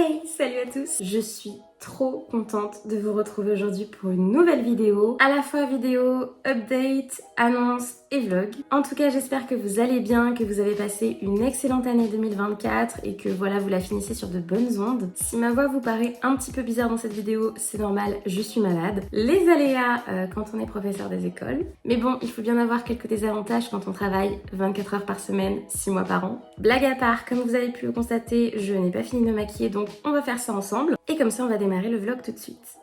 Hey, salut à tous! Je suis trop contente de vous retrouver aujourd'hui pour une nouvelle vidéo, à la fois vidéo, update, annonce et vlog. En tout cas, j'espère que vous allez bien, que vous avez passé une excellente année 2024 et que voilà, vous la finissez sur de bonnes ondes. Si ma voix vous paraît un petit peu bizarre dans cette vidéo, c'est normal, je suis malade. Les aléas quand on est professeur des écoles. Mais bon, il faut bien avoir quelques désavantages quand on travaille 24 heures par semaine, 6 mois par an. Blague à part, comme vous avez pu le constater, je n'ai pas fini de me maquiller, donc on va faire ça ensemble. Et comme ça, on va démarrer le vlog tout de suite.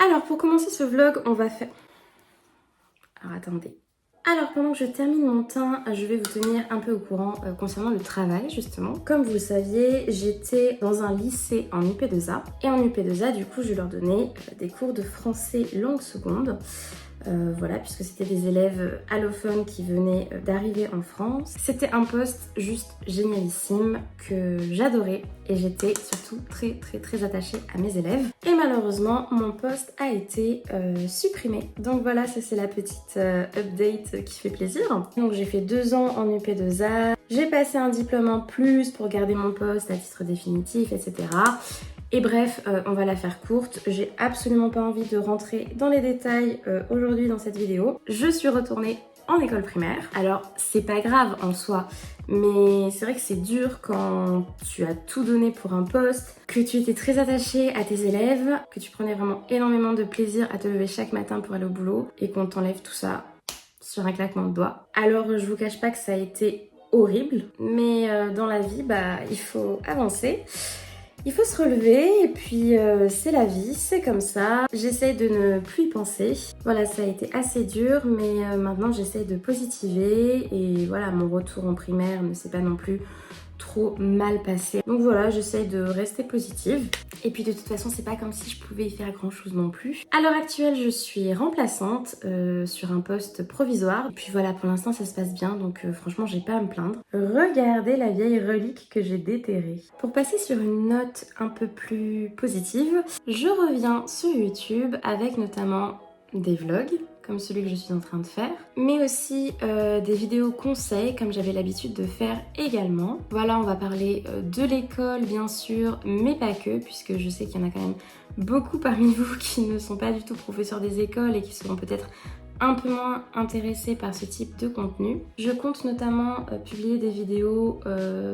Alors, pour commencer ce vlog, on va faire... Alors, attendez. Alors, pendant que je termine mon teint, je vais vous tenir un peu au courant concernant le travail, justement. Comme vous le saviez, j'étais dans un lycée en UP2A. Et en UP2A, du coup, je leur donnais des cours de français langue seconde. Voilà, puisque c'était des élèves allophones qui venaient d'arriver en France. C'était un poste juste génialissime que j'adorais et j'étais surtout très attachée à mes élèves. Et malheureusement, mon poste a été supprimé. Donc voilà, ça c'est la petite update qui fait plaisir. Donc j'ai fait 2 ans en UP2A. J'ai passé un diplôme en plus pour garder mon poste à titre définitif, etc. Et bref, on va la faire courte. J'ai absolument pas envie de rentrer dans les détails aujourd'hui dans cette vidéo. Je suis retournée en école primaire. Alors, c'est pas grave en soi, mais c'est vrai que c'est dur quand tu as tout donné pour un poste, que tu étais très attaché à tes élèves, que tu prenais vraiment énormément de plaisir à te lever chaque matin pour aller au boulot et qu'on t'enlève tout ça sur un claquement de doigts. Alors, je vous cache pas que ça a été horrible, mais dans la vie, il faut avancer. Il faut se relever et puis c'est la vie, c'est comme ça. J'essaye de ne plus y penser. Voilà, ça a été assez dur, mais maintenant j'essaye de positiver et voilà, mon retour en primaire ne s'est pas non plus trop mal passé. Donc voilà, j'essaye de rester positive. Et puis de toute façon, c'est pas comme si je pouvais y faire grand chose non plus. À l'heure actuelle, je suis remplaçante sur un poste provisoire. Et puis voilà, pour l'instant, ça se passe bien, donc franchement, j'ai pas à me plaindre. Regardez la vieille relique que j'ai déterrée. Pour passer sur une note un peu plus positive, je reviens sur YouTube avec notamment des vlogs, comme celui que je suis en train de faire, mais aussi des vidéos conseils, comme j'avais l'habitude de faire également. Voilà, on va parler de l'école, bien sûr, mais pas que, puisque je sais qu'il y en a quand même beaucoup parmi vous qui ne sont pas du tout professeurs des écoles et qui seront peut-être un peu moins intéressés par ce type de contenu. Je compte notamment publier des vidéos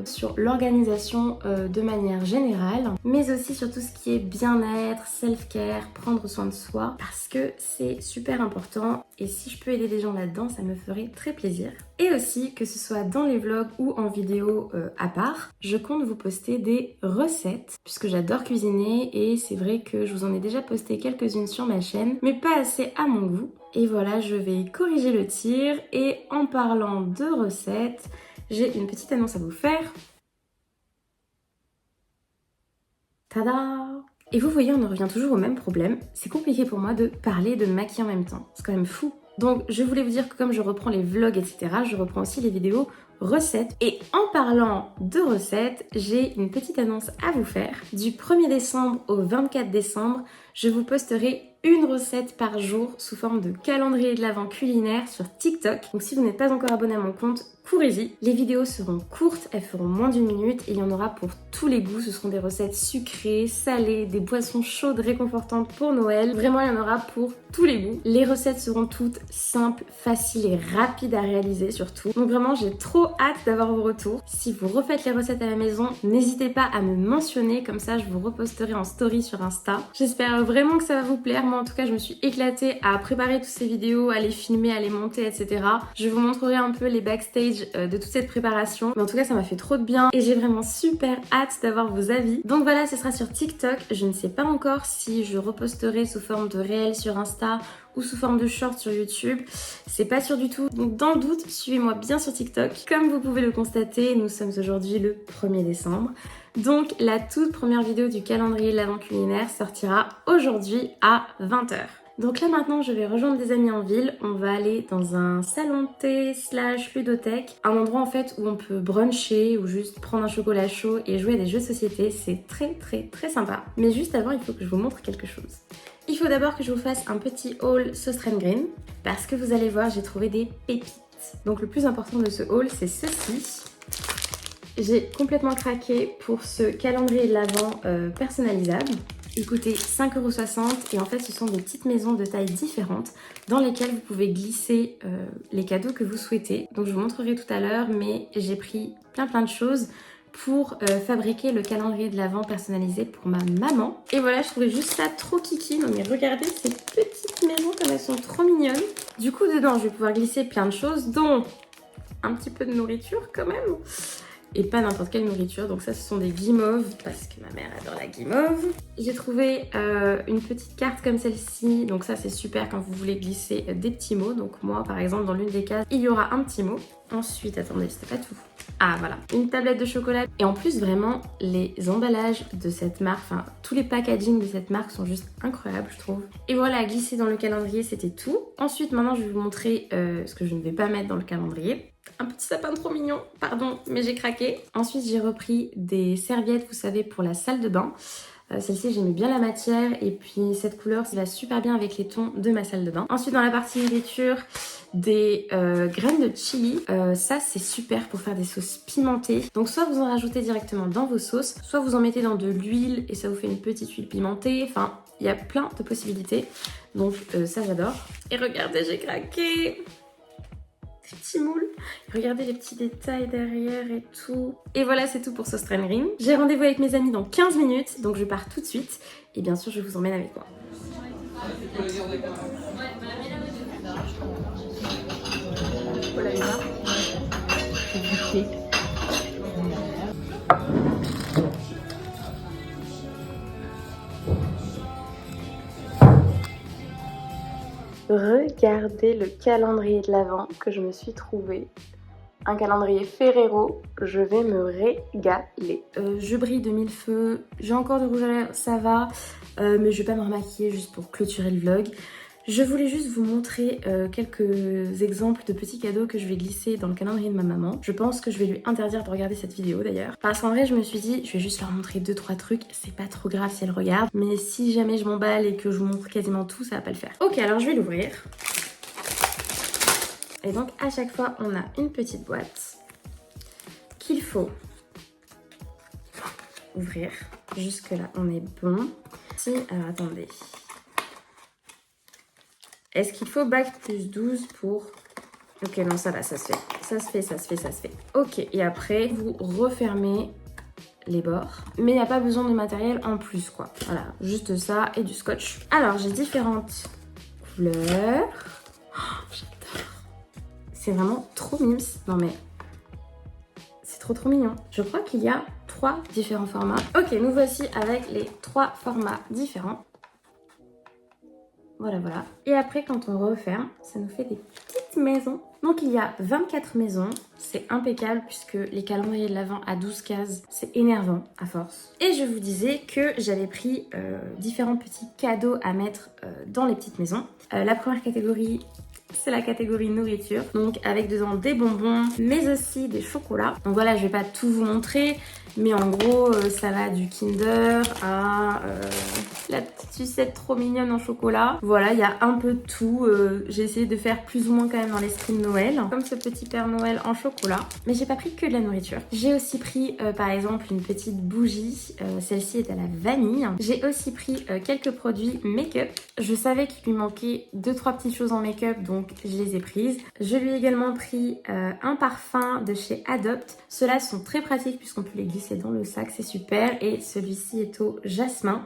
sur l'organisation de manière générale, mais aussi sur tout ce qui est bien-être, self-care, prendre soin de soi, parce que c'est super important et si je peux aider des gens là-dedans, ça me ferait très plaisir. Et aussi, que ce soit dans les vlogs ou en vidéo à part, je compte vous poster des recettes, puisque j'adore cuisiner et c'est vrai que je vous en ai déjà posté quelques-unes sur ma chaîne, mais pas assez à mon goût. Et voilà, je vais corriger le tir et en parlant de recettes, j'ai une petite annonce à vous faire. Tada! Et vous voyez, on en revient toujours au même problème. C'est compliqué pour moi de parler et de me maquiller en même temps. C'est quand même fou. Donc je voulais vous dire que comme je reprends les vlogs, etc., je reprends aussi les vidéos recettes. Et en parlant de recettes, j'ai une petite annonce à vous faire. Du 1er décembre au 24 décembre, je vous posterai une recette par jour sous forme de calendrier de l'Avent culinaire sur TikTok. Donc si vous n'êtes pas encore abonné à mon compte, courez-y. Les vidéos seront courtes, elles feront moins d'1 minute et il y en aura pour tous les goûts. Ce seront des recettes sucrées, salées, des boissons chaudes réconfortantes pour Noël. Vraiment, il y en aura pour tous les goûts. Les recettes seront toutes simples, faciles et rapides à réaliser surtout. Donc vraiment, j'ai trop hâte d'avoir vos retours. Si vous refaites les recettes à la maison, n'hésitez pas à me mentionner, comme ça je vous reposterai en story sur Insta. J'espère vraiment que ça va vous plaire. Moi en tout cas, je me suis éclatée à préparer toutes ces vidéos, à les filmer, à les monter, etc. Je vous montrerai un peu les backstage de toute cette préparation. Mais en tout cas, ça m'a fait trop de bien et j'ai vraiment super hâte d'avoir vos avis. Donc voilà, ce sera sur TikTok. Je ne sais pas encore si je reposterai sous forme de réel sur Insta ou sous forme de short sur YouTube. C'est pas sûr du tout. Donc dans le doute, suivez-moi bien sur TikTok. Comme vous pouvez le constater, nous sommes aujourd'hui le 1er décembre. Donc la toute première vidéo du calendrier de l'Avent culinaire sortira aujourd'hui à 20 h. Donc là maintenant je vais rejoindre des amis en ville, on va aller dans un salon de thé / ludothèque, un endroit en fait où on peut bruncher ou juste prendre un chocolat chaud et jouer à des jeux de société, c'est très sympa. Mais juste avant il faut que je vous montre quelque chose. Il faut d'abord que je vous fasse un petit haul sauce Green parce que vous allez voir j'ai trouvé des pépites. Donc le plus important de ce haul c'est ceci. J'ai complètement craqué pour ce calendrier de l'Avent personnalisable. Il coûtait 5,60 € et en fait ce sont des petites maisons de tailles différentes dans lesquelles vous pouvez glisser les cadeaux que vous souhaitez. Donc je vous montrerai tout à l'heure, mais j'ai pris plein de choses pour fabriquer le calendrier de l'Avent personnalisé pour ma maman. Et voilà, je trouvais juste ça trop kiki. Non mais regardez ces petites maisons comme elles sont trop mignonnes. Du coup dedans je vais pouvoir glisser plein de choses, dont un petit peu de nourriture quand même. Et pas n'importe quelle nourriture, donc ça ce sont des guimauves parce que ma mère adore la guimauve. J'ai trouvé une petite carte comme celle-ci, donc ça c'est super quand vous voulez glisser des petits mots. Donc moi par exemple dans l'une des cases il y aura un petit mot. Ensuite, attendez, c'était pas tout. Ah voilà, une tablette de chocolat. Et en plus vraiment les emballages de cette marque, enfin tous les packaging de cette marque sont juste incroyables je trouve. Et voilà, glisser dans le calendrier c'était tout. Ensuite maintenant je vais vous montrer ce que je ne vais pas mettre dans le calendrier. Un petit sapin trop mignon, pardon, mais j'ai craqué. Ensuite, j'ai repris des serviettes, vous savez, pour la salle de bain. Celle-ci, j'aimais bien la matière et puis cette couleur, ça va super bien avec les tons de ma salle de bain. Ensuite, dans la partie nourriture, des graines de chili. Ça, c'est super pour faire des sauces pimentées. Donc, soit vous en rajoutez directement dans vos sauces, soit vous en mettez dans de l'huile et ça vous fait une petite huile pimentée. Enfin, il y a plein de possibilités. Donc, ça, j'adore. Et regardez, j'ai craqué! Petits moules. Regardez les petits détails derrière et tout. Et voilà, c'est tout pour ce Strain Ring. J'ai rendez-vous avec mes amis dans 15 minutes, donc je pars tout de suite. Et bien sûr, je vous emmène avec moi. Regardez le calendrier de l'Avent que je me suis trouvé. Un calendrier Ferrero, je vais me régaler. Je brille de mille feux, j'ai encore de rouge à lèvres, ça va, mais je vais pas me remaquiller juste pour clôturer le vlog. Je voulais juste vous montrer quelques exemples de petits cadeaux que je vais glisser dans le calendrier de ma maman. Je pense que je vais lui interdire de regarder cette vidéo d'ailleurs. Parce qu'en vrai, je me suis dit, je vais juste leur montrer 2-3 trucs. C'est pas trop grave si elle regarde. Mais si jamais je m'emballe et que je vous montre quasiment tout, ça va pas le faire. Ok, alors je vais l'ouvrir. Et donc à chaque fois, on a une petite boîte qu'il faut ouvrir. Jusque là, on est bon. Si, alors attendez. Est-ce qu'il faut bac plus 12 pour... Ok, non, ça va, ça se fait. Ça se fait, ça se fait, ça se fait. Ok, et après, vous refermez les bords. Mais il n'y a pas besoin de matériel en plus, quoi. Voilà, juste ça et du scotch. Alors, j'ai différentes couleurs. Oh, j'adore. C'est vraiment trop mimes. Non mais, c'est trop mignon. Je crois qu'il y a 3 différents formats. Ok, nous voici avec les 3 formats différents. Voilà, voilà. Et après, quand on referme, ça nous fait des petites maisons. Donc, il y a 24 maisons. C'est impeccable puisque les calendriers de l'Avent à 12 cases, c'est énervant à force. Et je vous disais que j'avais pris différents petits cadeaux à mettre dans les petites maisons. La première catégorie, c'est la catégorie nourriture. Donc, avec dedans des bonbons, mais aussi des chocolats. Donc voilà, je vais pas tout vous montrer. Mais en gros, ça va du Kinder à la petite sucette trop mignonne en chocolat. Voilà, il y a un peu de tout. J'ai essayé de faire plus ou moins quand même dans l'esprit de Noël. Comme ce petit Père Noël en chocolat. Mais j'ai pas pris que de la nourriture. J'ai aussi pris par exemple une petite bougie. Celle-ci est à la vanille. J'ai aussi pris quelques produits make-up. Je savais qu'il lui manquait 2-3 petites choses en make-up, donc je les ai prises. Je lui ai également pris un parfum de chez Adopt. Ceux-là sont très pratiques puisqu'on peut les glisser dans le sac, c'est super. Et celui-ci est au jasmin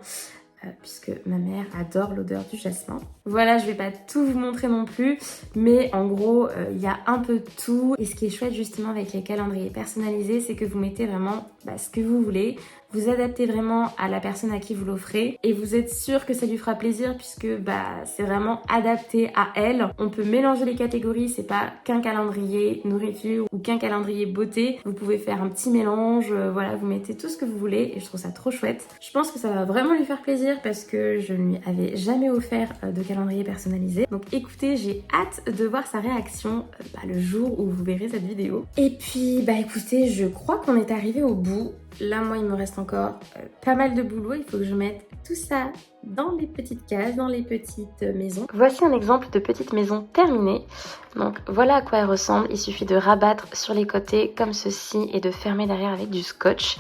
puisque ma mère adore l'odeur du jasmin. Voilà, je vais pas tout vous montrer non plus, mais en gros il y a un peu de tout. Et ce qui est chouette justement avec les calendriers personnalisés, c'est que vous mettez vraiment ce que vous voulez. Vous adaptez vraiment à la personne à qui vous l'offrez et vous êtes sûr que ça lui fera plaisir puisque c'est vraiment adapté à elle. On peut mélanger les catégories, c'est pas qu'un calendrier nourriture ou qu'un calendrier beauté. Vous pouvez faire un petit mélange, voilà, vous mettez tout ce que vous voulez et je trouve ça trop chouette. Je pense que ça va vraiment lui faire plaisir parce que je ne lui avais jamais offert de calendrier personnalisé. Donc écoutez, j'ai hâte de voir sa réaction le jour où vous verrez cette vidéo. Et puis écoutez, je crois qu'on est arrivé au bout. là moi il me reste encore pas mal de boulot, il faut que je mette tout ça dans les petites cases, dans les petites maisons. Voici un exemple de petite maison terminée. Donc voilà à quoi elle ressemble, il suffit de rabattre sur les côtés comme ceci et de fermer derrière avec du scotch.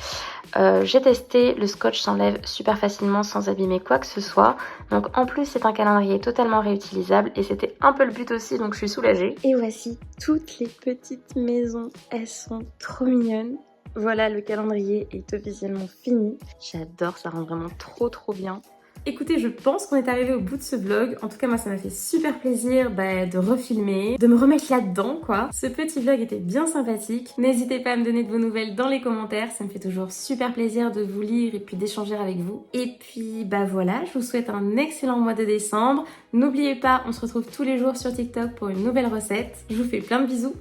J'ai testé, le scotch s'enlève super facilement sans abîmer quoi que ce soit. Donc en plus c'est un calendrier totalement réutilisable et c'était un peu le but aussi, donc je suis soulagée. Et voici toutes les petites maisons, elles sont trop mignonnes. Voilà, le calendrier est officiellement fini. J'adore, ça rend vraiment trop bien. Écoutez, je pense qu'on est arrivé au bout de ce vlog. En tout cas, moi, ça m'a fait super plaisir de refilmer, de me remettre là-dedans, quoi. Ce petit vlog était bien sympathique. N'hésitez pas à me donner de vos nouvelles dans les commentaires. Ça me fait toujours super plaisir de vous lire et puis d'échanger avec vous. Et puis, voilà, je vous souhaite un excellent mois de décembre. N'oubliez pas, on se retrouve tous les jours sur TikTok pour une nouvelle recette. Je vous fais plein de bisous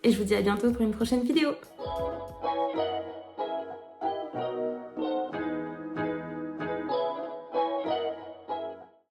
et je vous dis à bientôt pour une prochaine vidéo.